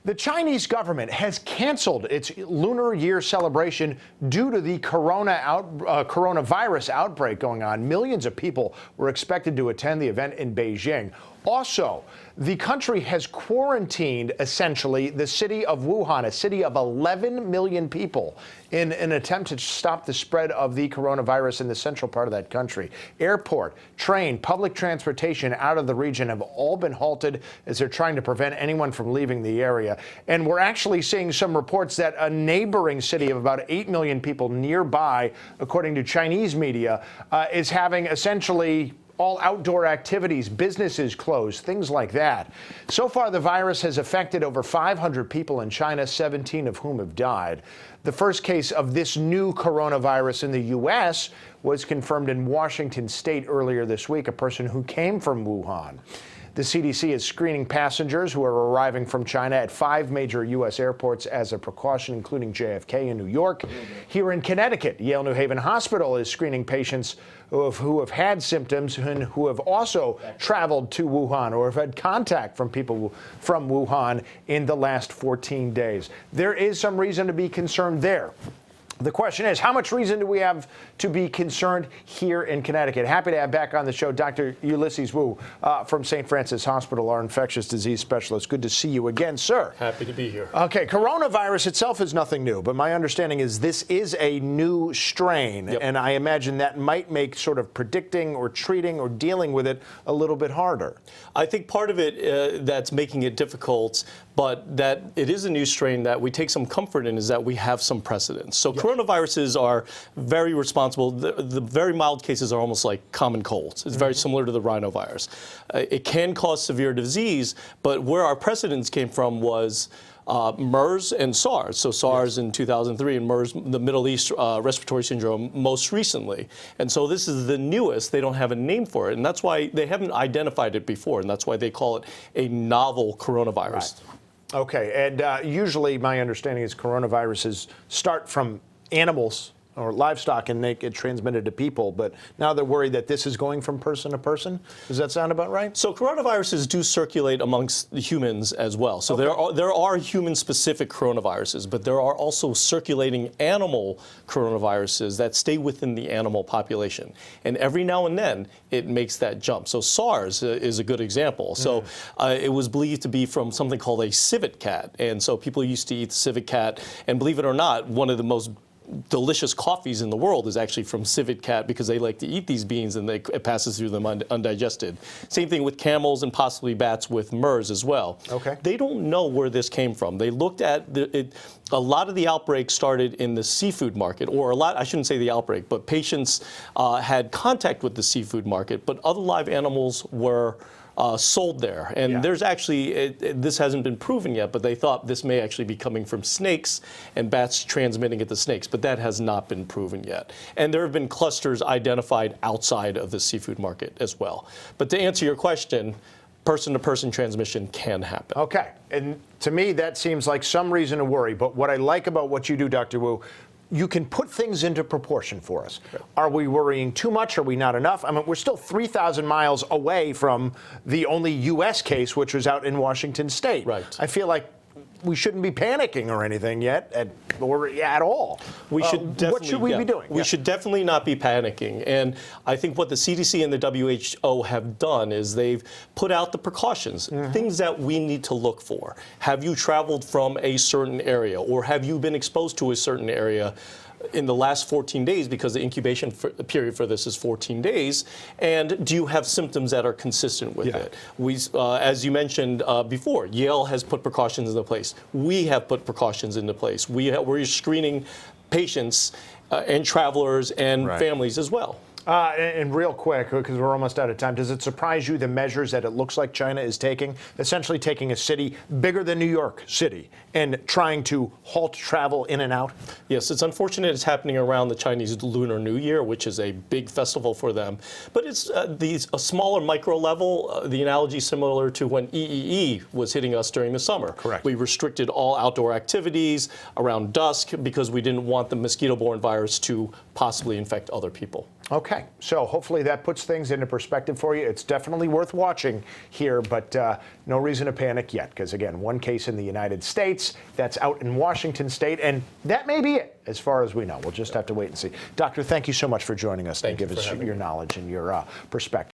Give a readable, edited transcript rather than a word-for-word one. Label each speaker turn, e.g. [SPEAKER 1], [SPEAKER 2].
[SPEAKER 1] The Chinese government has canceled its Lunar Year celebration due to the coronavirus outbreak going on. Millions of people were expected to attend the event in Beijing. Also, the country has quarantined, essentially, the city of Wuhan, a city of 11 million people, in an attempt to stop the spread of the coronavirus in the central part of that country. Airport, train, public transportation out of the region have all been halted as they're trying to prevent anyone from leaving the area. And we're actually seeing some reports that a neighboring city of about 8 million people nearby, according to Chinese media, is having essentially all outdoor activities, businesses closed, things like that. So far, the virus has affected over 500 people in China, 17 of whom have died. The first case of this new coronavirus in the U.S. was confirmed in Washington state earlier this week, a person who came from Wuhan. The CDC is screening passengers who are arriving from China at 5 major U.S. airports as a precaution, including JFK in New York. Here in Connecticut, Yale New Haven Hospital is screening patients who have had symptoms and who have also traveled to Wuhan or have had contact from people from Wuhan in the last 14 days. There is some reason to be concerned there. The question is, how much reason do we have to be concerned here in Connecticut? Happy to have back on the show Dr. Ulysses Wu from St. Francis Hospital, our infectious disease specialist. Good to see you again, sir.
[SPEAKER 2] Happy to be here.
[SPEAKER 1] Okay, coronavirus itself is nothing new, but my understanding is this is a new strain, and I imagine that might make sort of predicting or treating or dealing with it a little bit harder.
[SPEAKER 2] I think part of it that's making it difficult, but that it is a new strain that we take some comfort in, is that we have some precedents. So coronaviruses are very responsible. The very mild cases are almost like common colds. It's very similar to the rhinovirus. It can cause severe disease, but where our precedents came from was MERS and SARS. So SARS in 2003 and MERS, the Middle East respiratory syndrome, most recently. And so this is the newest. They don't have a name for it, and that's why they haven't identified it before, and that's why they call it a novel coronavirus.
[SPEAKER 1] Right. Okay, and usually my understanding is coronaviruses start from animals or livestock and they get transmitted to people, but now they're worried that this is going from person to person. Does that sound about right?
[SPEAKER 2] So coronaviruses do circulate amongst the humans as well. So there are human-specific coronaviruses, but there are also circulating animal coronaviruses that stay within the animal population. And every now and then, it makes that jump. So SARS is a good example. So it was believed to be from something called a civet cat. And so people used to eat the civet cat, and believe it or not, one of the most delicious coffees in the world is actually from civet cat, because they like to eat these beans and it passes through them undigested. Same thing with camels and possibly bats with MERS as well.
[SPEAKER 1] Okay.
[SPEAKER 2] They don't know where this came from. They looked at a lot of the outbreaks started in the seafood market, or I shouldn't say the outbreak, but patients had contact with the seafood market, but other live animals were sold there. And there's actually, this hasn't been proven yet, but they thought this may actually be coming from snakes and bats transmitting it to snakes, but that has not been proven yet. And there have been clusters identified outside of the seafood market as well. But to answer your question, person-to-person transmission can happen.
[SPEAKER 1] Okay, and to me that seems like some reason to worry, but what I like about what you do, Dr. Wu, you can put things into proportion for us. Are we worrying too much? Are we not enough? I mean, we're still 3,000 miles away from the only U.S. case, which was out in Washington state.
[SPEAKER 2] Right.
[SPEAKER 1] I feel like we shouldn't be panicking or anything yet, or at all.
[SPEAKER 2] We should definitely,
[SPEAKER 1] what should we be doing?
[SPEAKER 2] We should definitely not be panicking. And I think what the CDC and the WHO have done is they've put out the precautions, things that we need to look for. Have you traveled from a certain area, or have you been exposed to a certain area in the last 14 days, because the incubation period for this is 14 days, and do you have symptoms that are consistent with it? We, as you mentioned before, Yale has put precautions into place. We have put precautions into place. We're screening patients and travelers and families as well.
[SPEAKER 1] And real quick, because we're almost out of time, does it surprise you the measures that it looks like China is taking, essentially taking a city bigger than New York City and trying to halt travel in and out?
[SPEAKER 2] Yes, it's unfortunate it's happening around the Chinese Lunar New Year, which is a big festival for them. But it's a smaller micro level, the analogy similar to when EEE was hitting us during the summer.
[SPEAKER 1] Correct.
[SPEAKER 2] We restricted all outdoor activities around dusk because we didn't want the mosquito-borne virus to possibly infect other people.
[SPEAKER 1] Okay, so hopefully that puts things into perspective for you. It's definitely worth watching here, but no reason to panic yet, because again, one case in the United States, that's out in Washington State, and that may be it as far as we know. We'll just have to wait and see. Doctor, thank you so much for joining us and give us your knowledge and your perspective.